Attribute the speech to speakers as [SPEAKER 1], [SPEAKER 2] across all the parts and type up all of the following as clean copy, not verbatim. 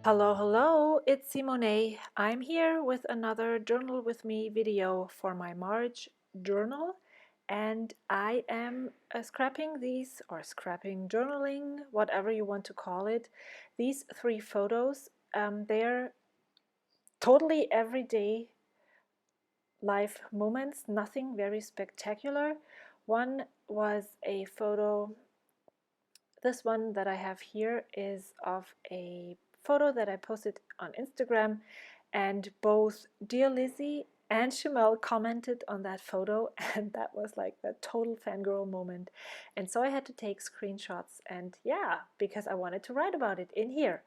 [SPEAKER 1] Hello, hello, it's Simone. I'm here with another Journal with Me video for my March journal, and I am scrapping journaling, whatever you want to call it. These three photos, they're totally everyday life moments, nothing very spectacular. One was a photo. This one that I have here is of a photo that I posted on Instagram, and both Dear Lizzie and Shamel commented on that photo, and that was like the total fangirl moment. And so I had to take screenshots, and yeah, because I wanted to write about it in here.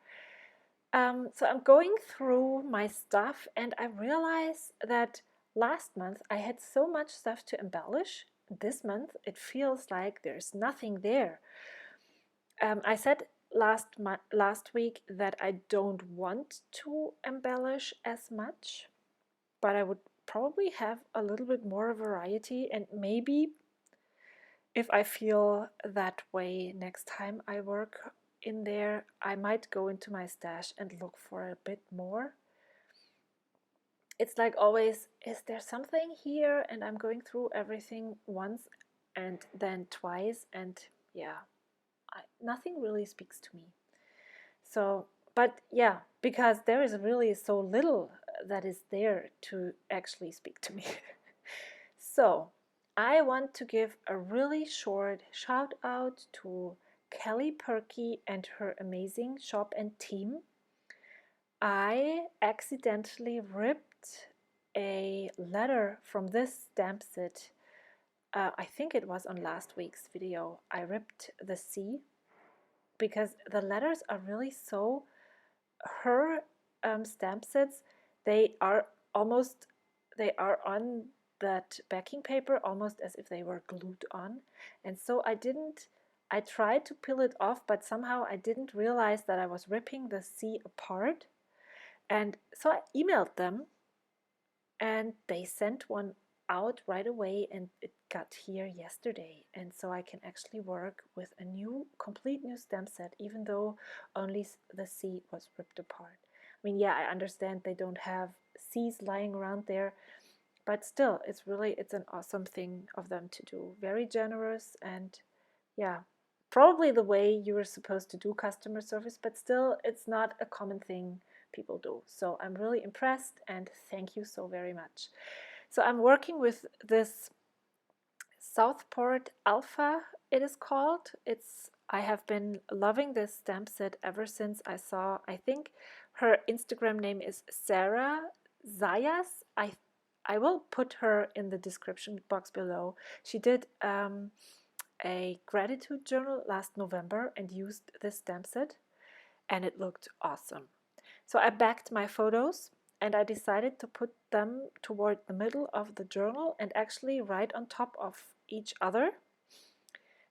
[SPEAKER 1] So I'm going through my stuff, and I realize that last month I had so much stuff to embellish. This month it feels like there's nothing there. I said last week that I don't want to embellish as much, but I would probably have a little bit more variety, and maybe if I feel that way next time I work in there, I might go into my stash and look for a bit more. It's like always, is there something here? And I'm going through everything once and then twice, and yeah, nothing really speaks to me. So, but yeah, because there is really so little that is there to actually speak to me. So, I want to give a really short shout out to Kelly Perky and her amazing shop and team. I accidentally ripped a letter from this stamp set. I think it was on last week's video. I ripped the C because the letters are really so. Her stamp sets, they are almost, they are on that backing paper almost as if they were glued on. And so I tried to peel it off, but somehow I didn't realize that I was ripping the C apart. And so I emailed them, and they sent one out right away, and it got here yesterday. And so I can actually work with a complete new stamp set, even though only the C was ripped apart. I mean, yeah, I understand they don't have C's lying around there, but still, it's an awesome thing of them to do. Very generous, and yeah, probably the way you were supposed to do customer service, but still, it's not a common thing people do. So I'm really impressed, and thank you so very much. So I'm working with this Southport Alpha, it is called. I have been loving this stamp set ever since I saw, I think her Instagram name is Sarah Zayas. I will put her in the description box below. She did a gratitude journal last November and used this stamp set, and it looked awesome. So I backed my photos, and I decided to put them toward the middle of the journal and actually right on top of each other.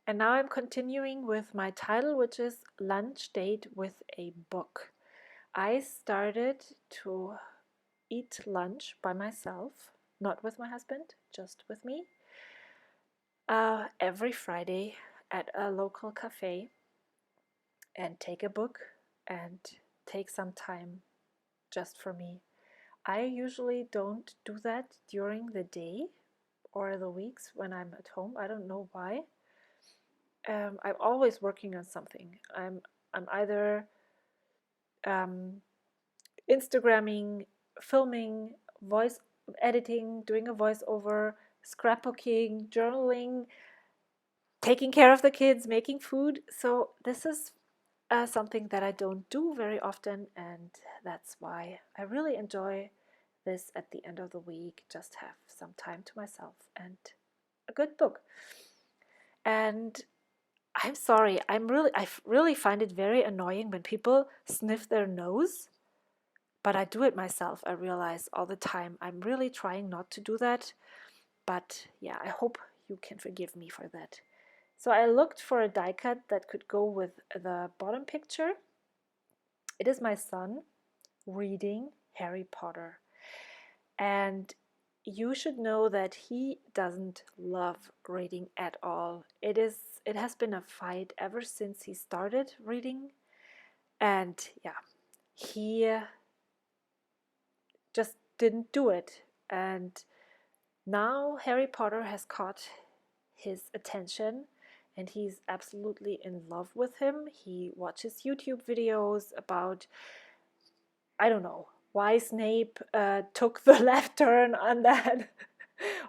[SPEAKER 1] And now I'm continuing with my title, which is Lunch Date with a Book. I started to eat lunch by myself, not with my husband, just with me, every Friday at a local cafe, and take a book and take some time just for me. I usually don't do that during the day or the weeks when I'm at home. I don't know why. I'm always working on something. I'm either um, Instagramming, filming, voice editing, doing a voiceover, scrapbooking, journaling, taking care of the kids, making food. So this is something that I don't do very often, and that's why I really enjoy this at the end of the week. Just have some time to myself and a good book. And I'm sorry, I really find it very annoying when people sniff their nose, but I do it myself. I realize all the time. I'm really trying not to do that, but yeah, I hope you can forgive me for that. So I looked for a die cut that could go with the bottom picture. It is my son reading Harry Potter. And you should know that he doesn't love reading at all. It has been a fight ever since he started reading. And yeah, he just didn't do it. And now Harry Potter has caught his attention and he's absolutely in love with him. He watches YouTube videos about, I don't know, why Snape took the left turn on that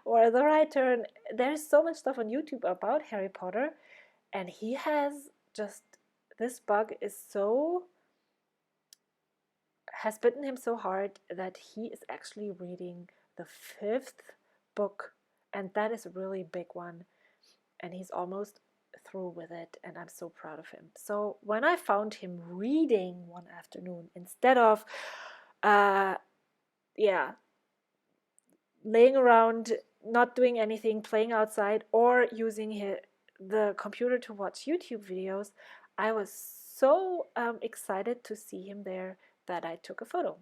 [SPEAKER 1] or the right turn. There's so much stuff on YouTube about Harry Potter, and he has just, this bug is so, has bitten him so hard that he is actually reading the 5th book, and that is a really big one, and he's almost through with it, and I'm so proud of him. So when I found him reading one afternoon instead of yeah, laying around not doing anything, playing outside, or using the computer to watch YouTube videos, I was so excited to see him there that I took a photo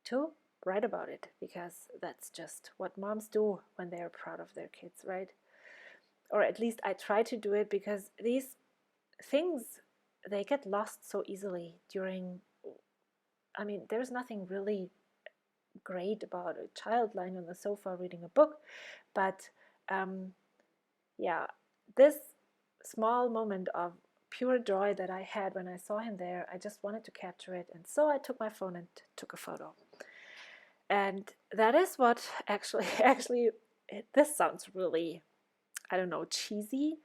[SPEAKER 1] to write about it, because that's just what moms do when they're proud of their kids, right? Or at least I try to do it, because these things, they get lost so easily during, I mean, there's nothing really great about a child lying on the sofa reading a book, but yeah, this small moment of pure joy that I had when I saw him there, I just wanted to capture it, and so I took my phone and took a photo. And that is what actually this sounds really, I don't know, cheesy,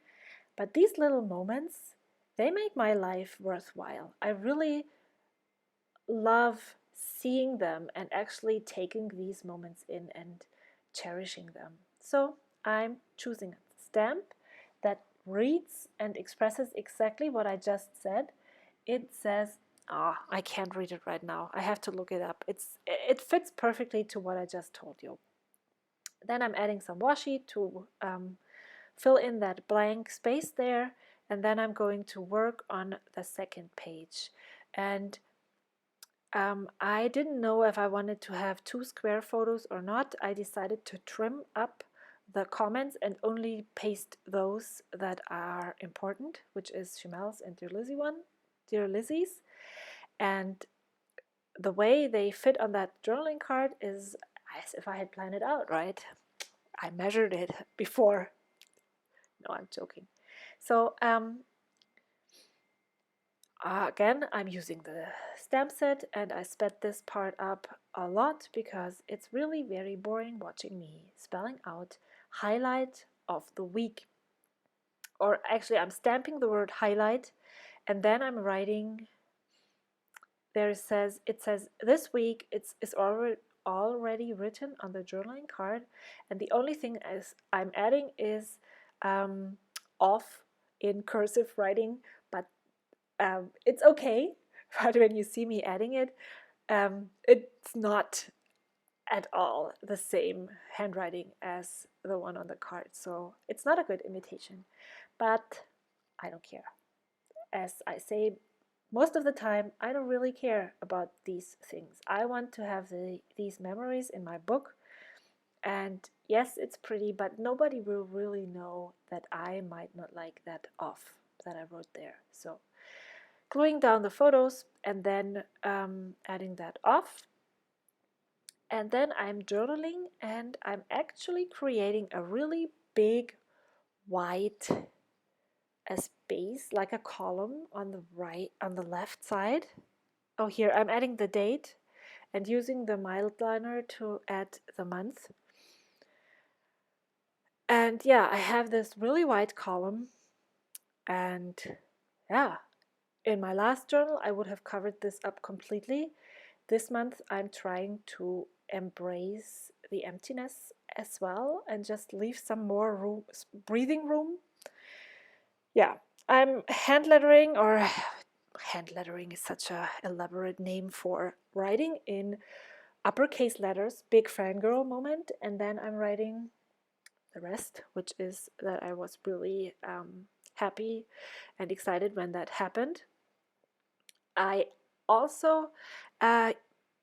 [SPEAKER 1] but these little moments, they make my life worthwhile. I really love seeing them and actually taking these moments in and cherishing them. So I'm choosing a stamp that reads and expresses exactly what I just said. It says, I can't read it right now. I have to look it up. It fits perfectly to what I just told you. Then I'm adding some washi to fill in that blank space there, and then I'm going to work on the second page. And I didn't know if I wanted to have 2 square photos or not. I decided to trim up the comments and only paste those that are important, which is Shimel's and Dear Lizzie's. And the way they fit on that journaling card is as if I had planned it out, right? I measured it before. No, I'm joking. So again, I'm using the stamp set, and I sped this part up a lot because it's really very boring watching me spelling out highlight of the week. Or actually, I'm stamping the word highlight, and then I'm writing. It says this week it's already written on the journaling card, and the only thing I'm adding is off in cursive writing, but it's okay. But when you see me adding it, it's not at all the same handwriting as the one on the card. So it's not a good imitation, but I don't care. As I say most of the time, I don't really care about these things. I want to have these memories in my book. And yes, it's pretty, but nobody will really know that I might not like that off that I wrote there. So gluing down the photos and then adding that off. And then I'm journaling, and I'm actually creating a really big white space, like a column on the left side. Oh, here I'm adding the date and using the mild liner to add the month. And yeah, I have this really white column, and yeah, in my last journal I would have covered this up completely. This month I'm trying to embrace the emptiness as well and just leave some more room, breathing room. Yeah, I'm hand lettering, or hand lettering is such a elaborate name for writing in uppercase letters, big fangirl moment, and then I'm writing the rest, which is that I was really happy and excited when that happened. I also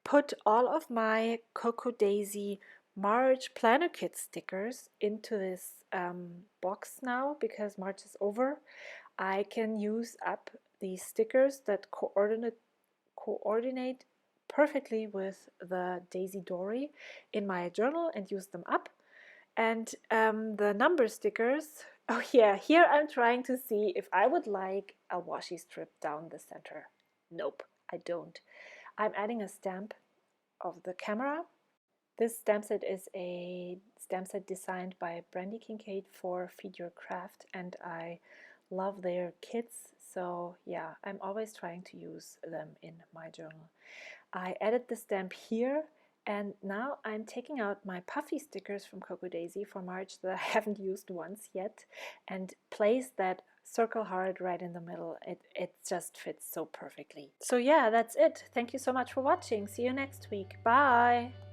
[SPEAKER 1] put all of my Coco Daisy March Planner Kit stickers into this box now, because March is over. I can use up these stickers that coordinate perfectly with the DaisyDori in my journal and use them up. And the number stickers, oh yeah, here I'm trying to see if I would like a washi strip down the center. Nope, I don't. I'm adding a stamp of the camera. This stamp set is a stamp set designed by Brandy Kincaid for Feed Your Craft, and I love their kits, so yeah, I'm always trying to use them in my journal. I added the stamp here, and now I'm taking out my puffy stickers from Coco Daisy for March that I haven't used once yet, and place that circle heart right in the middle. It just fits so perfectly. So yeah, that's it. Thank you so much for watching. See you next week. Bye!